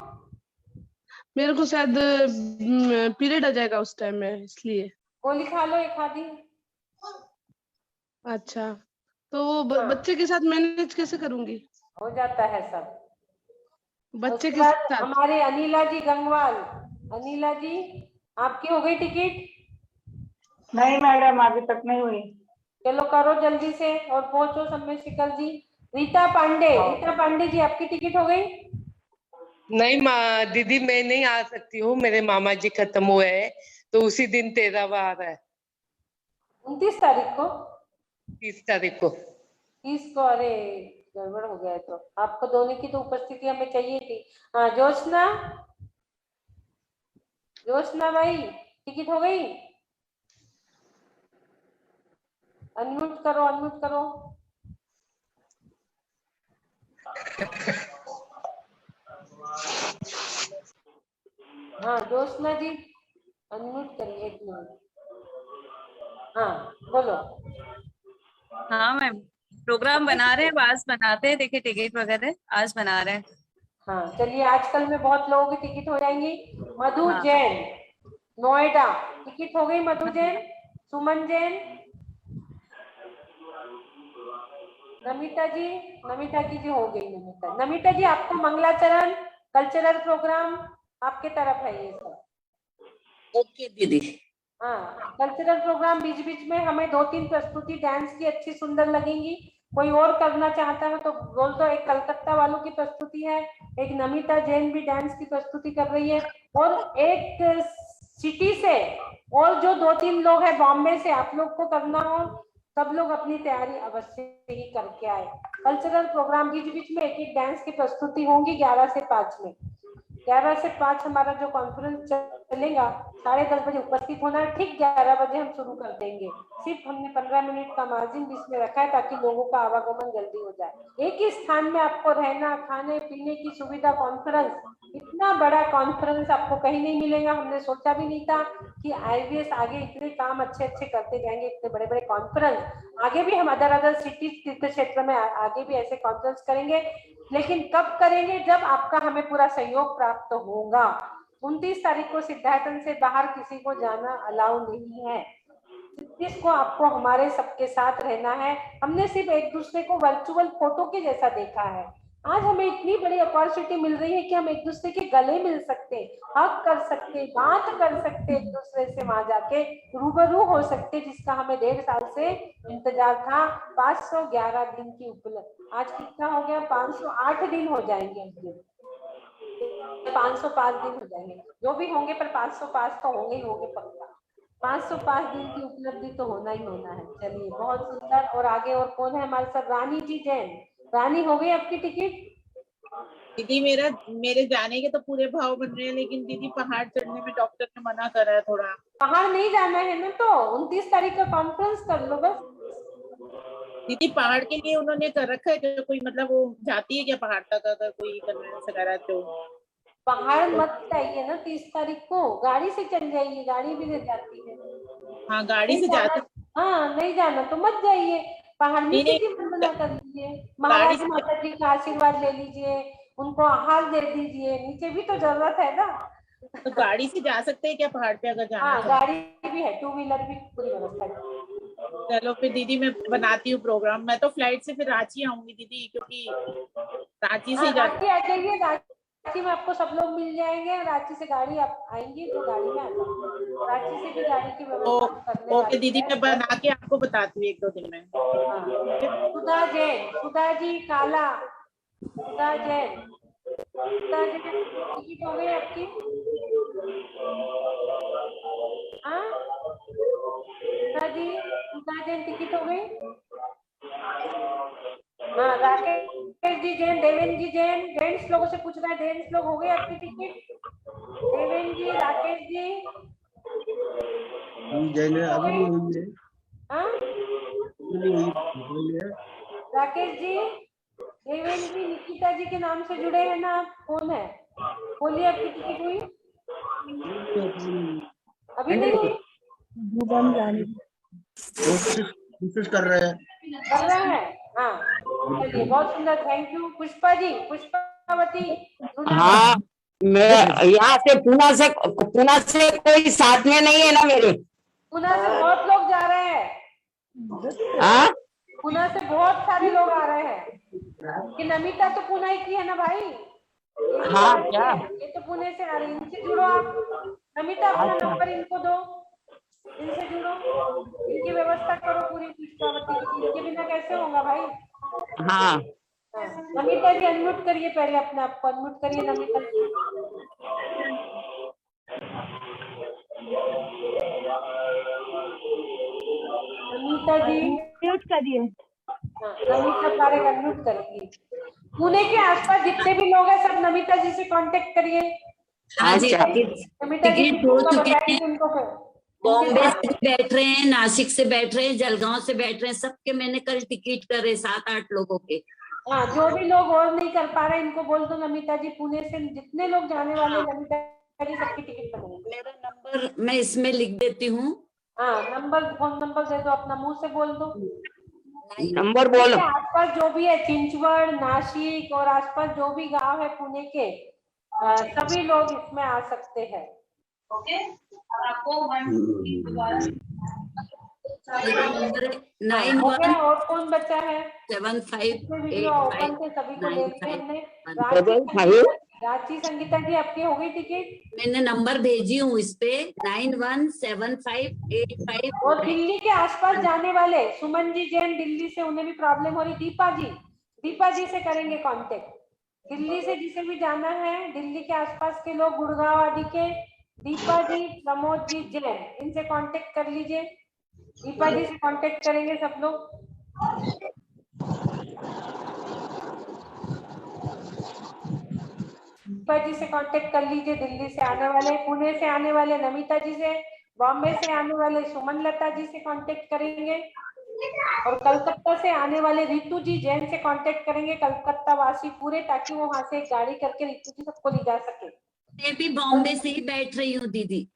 मेरे को शायद पीरियड आ जाएगा उस टाइम में, इसलिए। गोली खा लो एक आधी। अच्छा, तो वो हाँ। बच्चे के साथ मैनेज कैसे करूंगी? हो जाता है सब। बच्चे उसके के बाद साथ हमारे अनिला जी गंगवाल, अनिला जी आपकी हो गई टिकट? नहीं मैडम, अभी तक नहीं हुई। चलो करो जल्दी से और पहुंचो समय शिकल जी। रीता पांडे जी आपकी टिकट हो गई? नहीं दीदी, मैं नहीं आ सकती हूँ, मेरे मामा जी खत्म हुए हैं, तो उसी दिन 13वां आ रहा है। 29 तारीख को? 30 तारीख को। 30 को? अरे गड़बड़ हो गया है। तो आपको दोनों की तो उपस्थिति हमें चाहिए थी। हाँ जोशना भाई टिकट हो गई? अनम्यूट करो। हाँ जोशना जी अनम्यूट करिए 1 मिनट। हाँ बोलो। हाँ मैम, प्रोग्राम बना रहे हैं, आज बनाते हैं, देखिए टिकट वगैरह आज बना रहे हैं। हाँ चलिए, आजकल में बहुत लोगों की टिकट हो जाएंगी। मधु हाँ। जैन नोएडा, टिकट हो गई मधु जैन? सुमन जैन? नमिता की जी हो गई। नमिता जी आपको मंगलाचरण कल्चरल प्रोग्राम आपके तरफ है ये सब। ओके दीदी। हाँ कल्चरल प्रोग्राम बीच बीच में हमें 2-3 प्रस्तुति डांस की अच्छी सुंदर लगेंगी। कोई और करना चाहता है तो बोल दो। एक कलकत्ता वालों की प्रस्तुति है, एक नमिता जैन भी डांस की प्रस्तुति कर रही है, और एक सिटी से और जो 2-3 लोग हैं बॉम्बे से, आप लोग को करना हो सब लोग अपनी तैयारी अवश्य ही करके आए। कल्चरल प्रोग्राम बीच बीच में एक डांस की प्रस्तुति होंगी 11 से 5 में। 11 से 5 हमारा जो कॉन्फ्रेंस चलेगा, 10:30 बजे उपस्थित होना है। ठीक 11 बजे हम शुरू कर देंगे। सिर्फ हमने 15 मिनट का मार्जिन बीच में रखा है ताकि लोगों का आवागमन जल्दी हो जाए। एक ही स्थान में आपको रहना खाने पीने की सुविधा। कॉन्फ्रेंस इतना बड़ा कॉन्फ्रेंस आपको कहीं नहीं मिलेगा। हमने सोचा भी नहीं था कि IVS आगे इतने काम अच्छे करते जाएंगे, इतने बड़े बड़े कॉन्फ्रेंस। आगे भी हम अदर सिटीज तीर्थ क्षेत्र में आगे भी ऐसे कॉन्फ्रेंस करेंगे, लेकिन कब करेंगे? जब आपका हमें पूरा सहयोग प्राप्त होगा। 29 तारीख को सिद्धार्थन से बाहर किसी को जाना अलाउ नहीं है। 29 को आपको हमारे सबके साथ रहना है। हमने सिर्फ एक दूसरे को वर्चुअल फोटो के जैसा देखा है, आज हमें इतनी बड़ी अपॉर्चुनिटी मिल रही है कि हम एक दूसरे के गले मिल सकते, हक कर सकते, बात कर सकते, एक दूसरे से वहां जाके रूबरू हो सकते, जिसका हमें 1.5 साल से इंतजार था। 511 दिन की उपलब्धि, आज कितना हो गया? 508 दिन हो जाएंगे, 505 दिन हो जाएंगे, जो भी होंगे, पर 505 तो होंगे ही होंगे पक्का। 505 दिन की उपलब्धि तो होना ही होना है। चलिए, बहुत सुंदर। और आगे और कौन है हमारे साथ? रानी जी जैन। रानी, हो गई आपकी टिकट? दीदी मेरे जाने के तो पूरे भाव बन रहे हैं, लेकिन दीदी पहाड़ चढ़ने में डॉक्टर ने मना करा है थोड़ा। पहाड़ नहीं जाना है ना, तो 29 तारीख का कॉन्फ्रेंस कर लो बस। दीदी पहाड़ के लिए उन्होंने कर रखा है क्या कोई, मतलब वो जाती है क्या पहाड़ तक अगर कोई कन्वेंस करा तो? पहाड़ मत जाइए ना 30 तारीख को, गाड़ी से चल जाइए, गाड़ी भी ले जाती है। हाँ, गाड़ी से जाती। हाँ, नहीं जाना तो मत जाइए, पहाड़ नीचे की वंदना कर लीजिए, महाराज माता जी का आशीर्वाद ले लीजिए, उनको आहार दे दीजिए, नीचे भी तो जरूरत है ना। तो गाड़ी से जा सकते हैं क्या पहाड़ पे अगर जाना? हाँ, गाड़ी भी है, 2 व्हीलर भी पूरी व्यवस्था है। चलो फिर दीदी मैं बनाती हूँ प्रोग्राम। मैं तो फ्लाइट से फिर रांची आऊंगी दीदी, क्योंकि रांची से रांची आ जाइए, रांची में आपको सब लोग मिल जाएंगे। रांची से गाड़ी आप आएंगी तो गाड़ी में आ जाओ, रांची से भी गाड़ी की व्यवस्था करने। ओके दीदी, मैं बना के आपको बताती हूँ 1-2 दिन में। सुधा जैन, सुधा जी काला, सुधा जैन, सुधा जैन टिकट हो गई आपकी? हाँ सुधा जी, सुधा जैन टिकट हो गई? हाँ, राकेश जी जैन, देवेंद्र जी जैन, जेंट्स लोगों से पूछ रहा है, जेंट्स लोग हो गए आपकी टिकट? देवेंद्र जी, राकेश जी जैन अभी हुई है। हाँ राकेश जी, देवेंद्र जी, निकिता जी के नाम से जुड़े हैं ना आप? कौन है? बोलिए, आपकी टिकट हुई? अभी नहीं हुई? कोशिश कर रहे हैं। हाँ, चलिए, बहुत सुंदर, थैंक यू। पुष्पा जी, पुष्पावती। हाँ, मैं यहाँ से पुणे से कोई साथ में नहीं है ना मेरे? पुणे से बहुत लोग जा रहे हैं। हाँ, पुणे से बहुत सारे लोग आ रहे हैं। कि नमिता तो पुणे की है ना भाई? हाँ क्या? ये तो पुणे से आ रही है, इनसे जुड़ो आप। नमिता, अपना नंबर इनको दो, इनसे जुड़ो, इनकी व्यवस्था करो पूरी पुष्पावती की। इनके बिना कैसे होगा भाई? हाँ, नमिता जी अनम्यूट करिए, पहले अपने आप को अनम्यूट करिए नमिता जी। नमिता जी म्यूट करिए। नमिता पारेख अनम्यूट करेंगी। पुणे के आसपास जितने भी लोग हैं सब नमिता जी से कांटेक्ट करिए। हाँ जी, नमिता जी हो चुके हैं। उनको बॉम्बे से बैठ रहे हैं, नासिक से बैठ रहे हैं, जलगांव से बैठ रहे हैं, सबके मैंने कल टिकट करे 7-8 लोगों के। हाँ, जो भी लोग और नहीं कर पा रहे इनको बोल दो नमिता जी, पुणे से जितने लोग जाने वाले नमिता जी सबकी टिकट बनाएंगे। मेरा नंबर मैं इसमें लिख देती हूँ। हाँ, नंबर, फोन नंबर दे दो, अपना मुंह से बोल दो। नंबर बोलो। आसपास जो भी है, चिंचवड़, नासिक और आसपास जो भी गांव है पुणे के, सभी लोग इसमें आ सकते हैं। ओके, आपको 91 और कौन बचा है? 7585 सभी को ले लिया हमने। रांची संगीता जी, आपकी हो गई टिकट? मैंने नंबर भेजी हूँ इस पे 917585। और दिल्ली के आसपास जाने वाले सुमन जी जैन, दिल्ली से, उन्हें भी प्रॉब्लम हो रही। दीपा जी से करेंगे कांटेक्ट। दिल्ली से जिसे भी जाना है, दिल्ली के आसपास के लोग, गुड़गांव आदि के, दीपा जी, प्रमोद जी जैन, इनसे कांटेक्ट कर लीजिए। दीपा जी से कांटेक्ट करेंगे सब लोग। दीपा जी से कांटेक्ट कर लीजिए। दिल्ली से आने वाले, पुणे से आने वाले नमिता जी से, बॉम्बे से आने वाले सुमन लता जी से कांटेक्ट करेंगे, और कलकत्ता से आने वाले रितु जी जैन से कांटेक्ट करेंगे, कलकत्ता वासी पूरे, ताकि वो वहां से एक गाड़ी करके रितु जी सबको ले जा सके। मैं भी बॉम्बे से ही बैठ रही हूँ दीदी।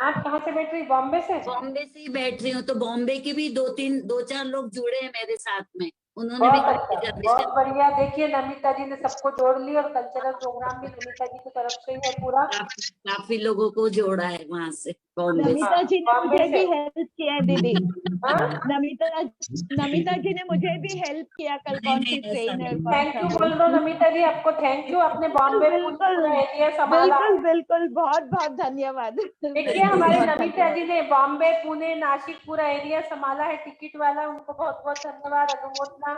आप कहाँ से बैठ रही? बॉम्बे से? बॉम्बे से ही बैठ रही हूँ, तो बॉम्बे के भी 2-4 लोग जुड़े हैं मेरे साथ में, उन्होंने भी बहुत बढ़िया। देखिए, नमिता जी ने सबको जोड़ लिया, और कल्चरल प्रोग्राम भी नमिता जी की तरफ से ही है पूरा। काफी लोगों को जोड़ा है वहां से, बॉम्बे से। नमिता जी ने मुझे भी हेल्प किया है दीदी। नमिता जी ने मुझे भी हेल्प किया कल कौन सी ट्रेनर थैंक यू बोल दो नमिता जी, आपको थैंक यू, अपने बॉम्बे एरिया संभाला। बिल्कुल बिल्कुल, बहुत बहुत धन्यवाद। देखिए हमारे नमिता जी ने बॉम्बे, पुणे, नासिक पूरा एरिया संभाला है, टिकट वाला, उनको बहुत बहुत धन्यवाद, अनुमोदना,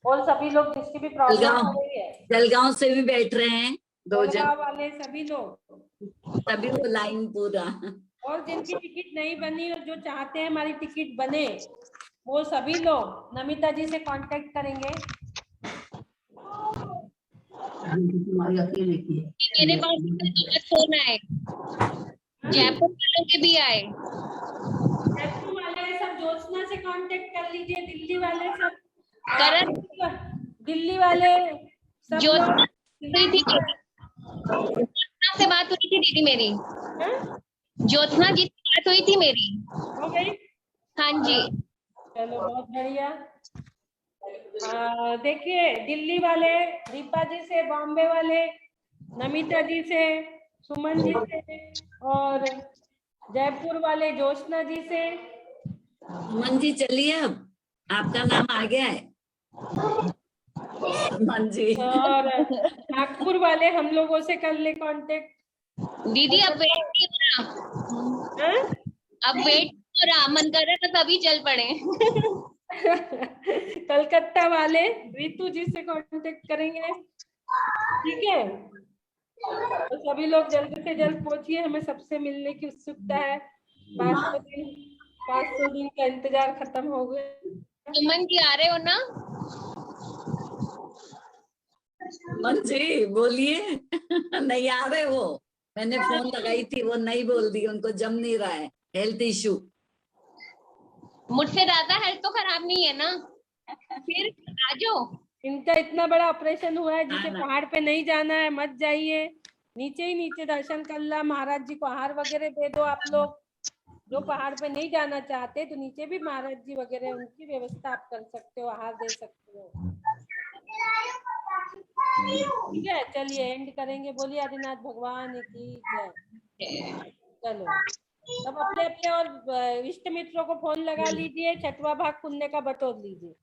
और सभी लोग जिसकी भी प्रॉब्लम हो रही है। जलगांव से भी बैठ रहे हैं 2 जन, जलगांव वाले सभी लोग, तभी वो लाइन पूरा। और जिनकी टिकट नहीं बनी और जो चाहते हैं हमारी टिकट बने, वो सभी लोग नमिता जी से कांटेक्ट करेंगे। मेरे पास फोन आए, जयपुर वालों के भी आए। जयपुर वाले सब ज्योत्सना से कांटेक्ट कर लीजिए, दिल्ली वाले सब करण, दिल्ली वाले सब ज्योत्सना से बात हुई थी दीदी मेरी, ज्योत्सना जी से बात हुई थी मेरी, हो गई? हाँ जी। चलो बहुत बढ़िया। देखिए दिल्ली वाले दीपा जी से, बॉम्बे वाले नमिता जी से, सुमन जी से, और जयपुर वाले ज्योत्सना जी से। सुमन जी चलिए, अब आपका नाम आ गया है। सुमन जी। और नागपुर वाले हम लोगों से कर ले कांटेक्ट। दीदी अब वेट नहीं हो रहा, अब वेट हो रहा, मन कर रहा था तभी चल पड़े। कलकत्ता वाले रितु जी से कांटेक्ट करेंगे, ठीक है? तो सभी लोग जल्द से जल्द पहुंचिए, हमें सबसे मिलने की उत्सुकता है। 500 दिन का इंतजार खत्म हो गया। सुमन जी आ रहे हो ना? सुमन जी बोलिए। नहीं आ रहे वो, मैंने फोन लगाई थी, वो नहीं बोल दी, उनको जम नहीं रहा है, हेल्थ इशू। मुझसे ज्यादा हेल्थ तो खराब नहीं है ना, फिर आ जाओ। इनका इतना बड़ा ऑपरेशन हुआ है, जिसे पहाड़ पे नहीं जाना है मत जाइए, नीचे ही नीचे दर्शन कर ला। महाराज जी को आहार वगैरह दे दो आप लोग, जो पहाड़ पे नहीं जाना चाहते तो नीचे भी महाराज जी वगैरह, उनकी व्यवस्था आप कर सकते हो, आहार दे सकते हो, ठीक है? चलिए एंड करेंगे, बोलिए आदिनाथ भगवान की जय। चलो अब अपने अपने और इष्ट मित्रों को फोन लगा लीजिए, छठवा भाग पुण्य का बटोर लीजिए।